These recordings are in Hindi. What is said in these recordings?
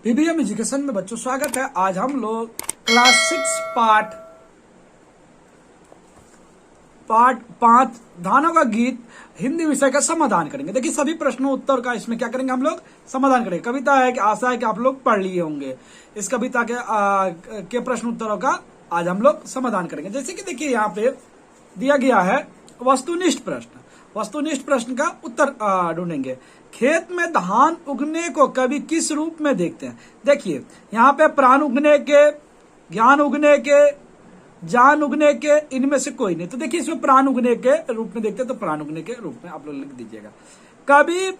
पीबीएम एजुकेशन में बच्चों स्वागत है। आज हम लोग क्लास 6 पार्ट 5 धानों का गीत हिंदी विषय का समाधान करेंगे। देखिए सभी प्रश्नों उत्तर का इसमें क्या करेंगे, हम लोग समाधान करेंगे। कविता है कि आशा है कि आप लोग पढ़ लिए होंगे। इस कविता के प्रश्न उत्तरों का आज हम लोग समाधान करेंगे। जैसे कि देखिए यहाँ पे दिया गया है वस्तुनिष्ठ प्रश्न। वस्तुनिष्ठ प्रश्न का उत्तर ढूंढेंगे। खेत में धान उगने को कवि किस रूप में देखते हैं? देखिए यहाँ पे प्राण उगने के, ज्ञान उगने के, जान उगने के, इनमें से कोई नहीं। तो देखिए इसमें प्राण उगने के रूप में देखते हैं, तो प्राण उगने के रूप में आप लोग लिख दीजिएगा। कवि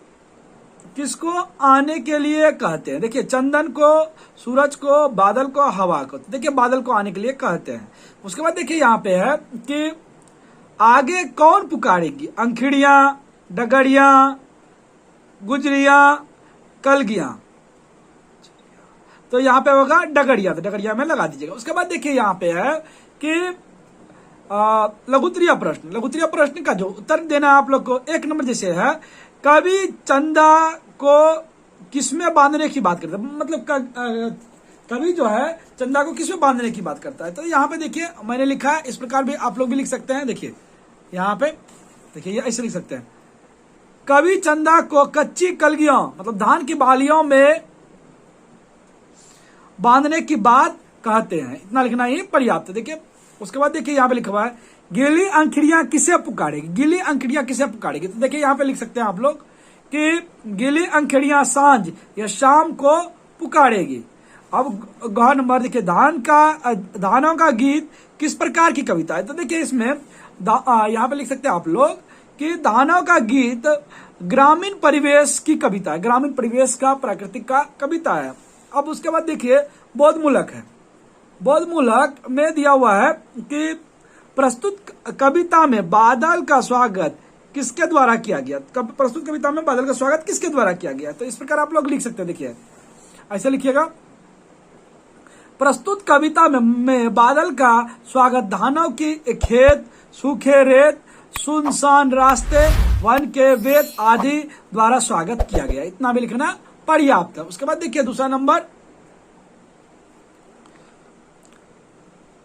किसको आने के लिए कहते हैं? देखिए चंदन को, सूरज को, बादल को, हवा को। तो देखिए बादल को आने के लिए कहते हैं। उसके बाद देखिए यहाँ पे है कि आगे कौन पुकारेगी? अंखिड़ियां, डगड़ियां, गुजरिया, कलगियां। तो यहाँ पे होगा डगड़िया, तो डगड़िया में लगा दीजिएगा। उसके बाद देखिए यहाँ पे है कि लघुत्तरीय प्रश्न। लघुत्तरीय प्रश्न का जो उत्तर देना है आप लोग को 1 नंबर जैसे है, कवि चंदा को किसमें बांधने की बात करता है? मतलब कवि जो है चंदा को किसमें बांधने की बात करता है? तो यहाँ पे देखिए मैंने लिखा है, इस प्रकार भी आप लोग भी लिख सकते हैं। देखिए यहाँ पे देखिए ये ऐसे लिख सकते हैं, कवि चंदा को कच्ची कलगियों मतलब धान की बालियों में बांधने की बात कहते हैं। इतना लिखना ही पर्याप्त है। देखिए उसके बाद देखिए यहाँ पे लिखा हुआ है, गीली अंखिड़ियां किसे पुकारेगी? गीली अंखिड़ियां किसे पुकारेगी? तो देखिए यहाँ पे लिख सकते हैं आप लोग कि गीली अंखिड़ियां सांझ या शाम को पुकारेगी। अब ग नंबर देखिए, धानों का गीत किस प्रकार की कविता है? तो देखिए इसमें यहाँ पे लिख सकते हैं आप लोग कि धानों का गीत ग्रामीण परिवेश की कविता है। ग्रामीण परिवेश का, प्राकृतिक का कविता है। अब उसके बाद देखिए बोधमूलक है। बोधमूलक में दिया हुआ है कि प्रस्तुत कविता में बादल का स्वागत किसके द्वारा किया गया? प्रस्तुत कविता में बादल का स्वागत किसके द्वारा किया गया? तो इस प्रकार आप लोग लिख सकते हैं। देखिए ऐसे लिखिएगा, प्रस्तुत कविता में बादल का स्वागत धानों की खेत, सूखे रेत, सुनसान रास्ते, वन के वेद आदि द्वारा स्वागत किया गया। इतना भी लिखना पर्याप्त है। उसके बाद देखिए दूसरा नंबर,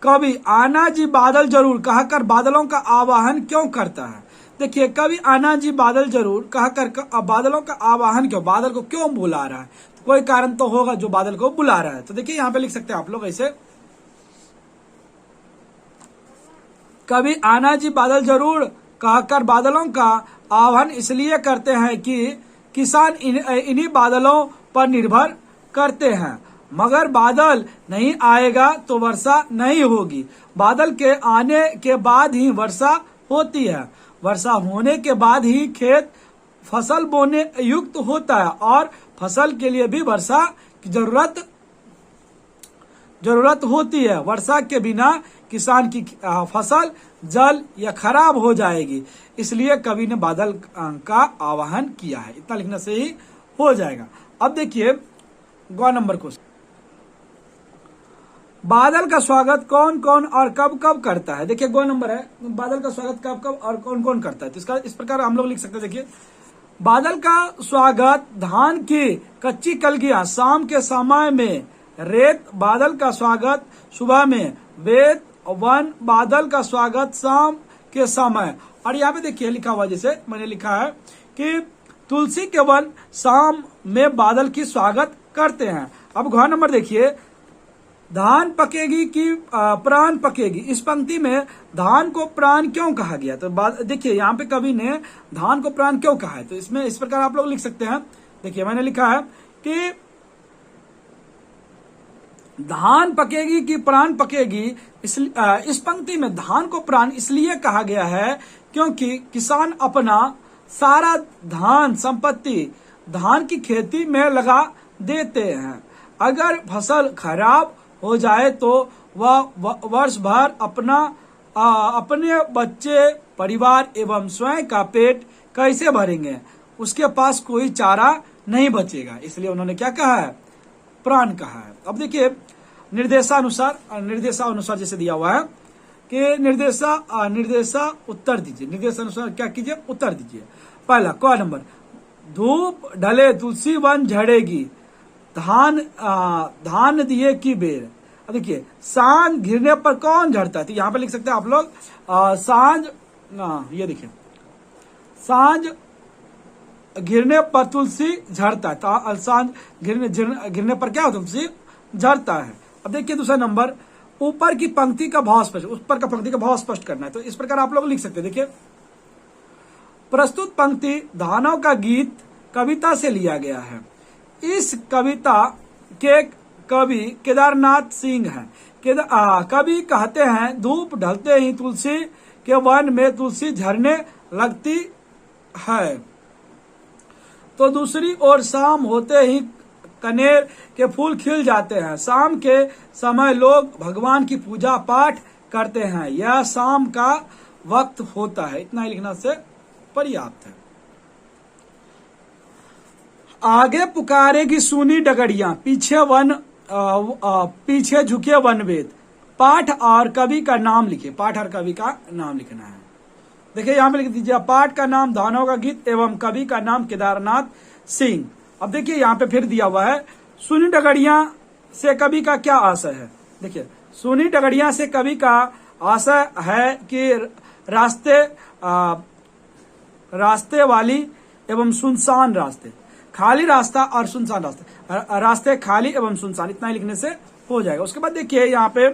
कवि आना जी बादल जरूर कहकर बादलों का आवाहन क्यों करता है? देखिए कवि आना जी बादल जरूर कहकर बादलों का आवाहन क्यों, बादल को क्यों बुला रहा है? तो कोई कारण तो होगा जो बादल को बुला रहा है। तो देखिए यहां पे लिख सकते हैं आप लोग ऐसे, कवि आना जी बादल जरूर कहकर बादलों का आह्वान इसलिए करते हैं कि किसान इन्हीं बादलों पर निर्भर करते हैं। मगर बादल नहीं आएगा तो वर्षा नहीं होगी। बादल के आने के बाद ही वर्षा होती है। वर्षा होने के बाद ही खेत फसल बोने युक्त होता है और फसल के लिए भी वर्षा की जरूरत होती है। वर्षा के बिना किसान की फसल जल या खराब हो जाएगी। इसलिए कवि ने बादल का आह्वान किया है। इतना लिखने से ही हो जाएगा। अब देखिए ग नंबर क्वेश्चन, बादल का स्वागत कौन कौन और कब कब करता है? देखिए ग नंबर है, बादल का स्वागत कब कब और कौन कौन करता है? तो इसका इस प्रकार हम लोग लिख सकते हैं। देखिए बादल का स्वागत धान की कच्ची कलगियां शाम के समय में, रेत बादल का स्वागत सुबह में, वेद वन बादल का स्वागत शाम के समय। और यहाँ पे देखिए लिखा हुआ, जैसे मैंने लिखा है कि तुलसी के वन शाम में बादल की स्वागत करते हैं। अब घ नंबर देखिए, धान पकेगी कि प्राण पकेगी? इस पंक्ति में धान को प्राण क्यों कहा गया? तो देखिए यहाँ पे कवि ने धान को प्राण क्यों कहा है? तो इसमें इस प्रकार आप लोग लिख सकते हैं। देखिए मैंने लिखा है कि धान पकेगी कि प्राण पकेगी, इस पंक्ति में धान को प्राण इसलिए कहा गया है क्योंकि किसान अपना सारा धान संपत्ति धान की खेती में लगा देते हैं। अगर फसल खराब हो जाए तो वह वर्ष भर अपने बच्चे, परिवार एवं स्वयं का पेट कैसे भरेंगे? उसके पास कोई चारा नहीं बचेगा। इसलिए उन्होंने क्या कहा है? प्राण कहा है। अब देखिए निर्देशानुसार जैसे दिया हुआ है कि निर्देशा उत्तर दीजिए। निर्देशानुसार क्या कीजिए? उत्तर दीजिए। पहला क नंबर, धूप ढले तुलसी वन झड़ेगी, धान दिए की बेर। अब देखिए सांझ घिरने पर कौन झड़ता है, तो यहाँ पे लिख सकते हैं आप लोग सांझ, ये देखिए सांझ घिरने पर तुलसी झड़ता है, तो सांझ घिरने पर क्या तुलसी झड़ता है। अब देखिए दूसरा नंबर, ऊपर की पंक्ति का भाव स्पष्ट, ऊपर का पंक्ति का भाव स्पष्ट करना है, तो इस प्रकार आप लोग लिख सकते हैं। देखिए प्रस्तुत पंक्ति धानों का गीत कविता से लिया गया है। इस कविता के कवि केदारनाथ सिंह हैं। कवि कहते हैं धूप ढलते ही तुलसी के वन में तुलसी झरने लगती है, तो दूसरी ओर शाम होते ही कनेर के फूल खिल जाते हैं। शाम के समय लोग भगवान की पूजा पाठ करते हैं, यह शाम का वक्त होता है। इतना ही लिखना से पर्याप्त है। आगे पुकारेगी सुनी डगड़ियां, पीछे झुके वनवेद। पाठ और कवि का नाम लिखिए, पाठ और कवि का नाम लिखना है। देखिए यहां पे लिख दीजिए, पाठ का नाम धानों का गीत एवं कवि का नाम केदारनाथ सिंह। अब देखिए यहाँ पे फिर दिया हुआ है, सुनी डगड़ियां से कवि का क्या आशय है। देखिए सुनी डगड़ियां से कवि का आशय है कि रास्ते वाली एवं सुनसान रास्ते, खाली रास्ता और सुनसान रास्ते खाली एवं सुनसान, इतना ही लिखने से हो जाएगा। उसके बाद देखिए यहाँ पे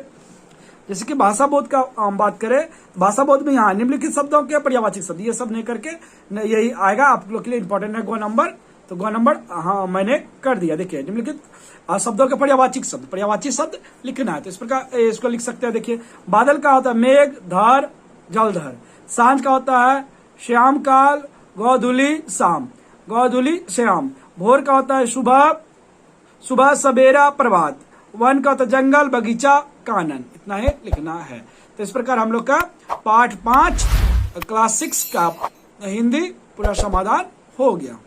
जैसे कि भाषा बोध का हम बात करें, भाषा बोध में यहाँ निम्नलिखित शब्दों के पर्यायवाची शब्द, ये सब नहीं करके यही आएगा आप लोग के लिए इंपॉर्टेंट है। गो नंबर, तो गो नंबर हाँ मैंने कर दिया। देखिए निम्नलिखित शब्दों के पर्यायवाची शब्द लिखना है, तो इस प्रकार इसको लिख सकते हैं। देखिए बादल का होता है मेघ धर जलधर, सांझ का होता है श्याम काल गोधूली शाम, गोधूली श्याम, भोर का होता है सुबह सवेरा प्रभात, वन का होता है जंगल बगीचा कानन, इतना ही लिखना है। तो इस प्रकार हम लोग का पाठ 5 क्लास 6 का हिंदी पूरा समाधान हो गया।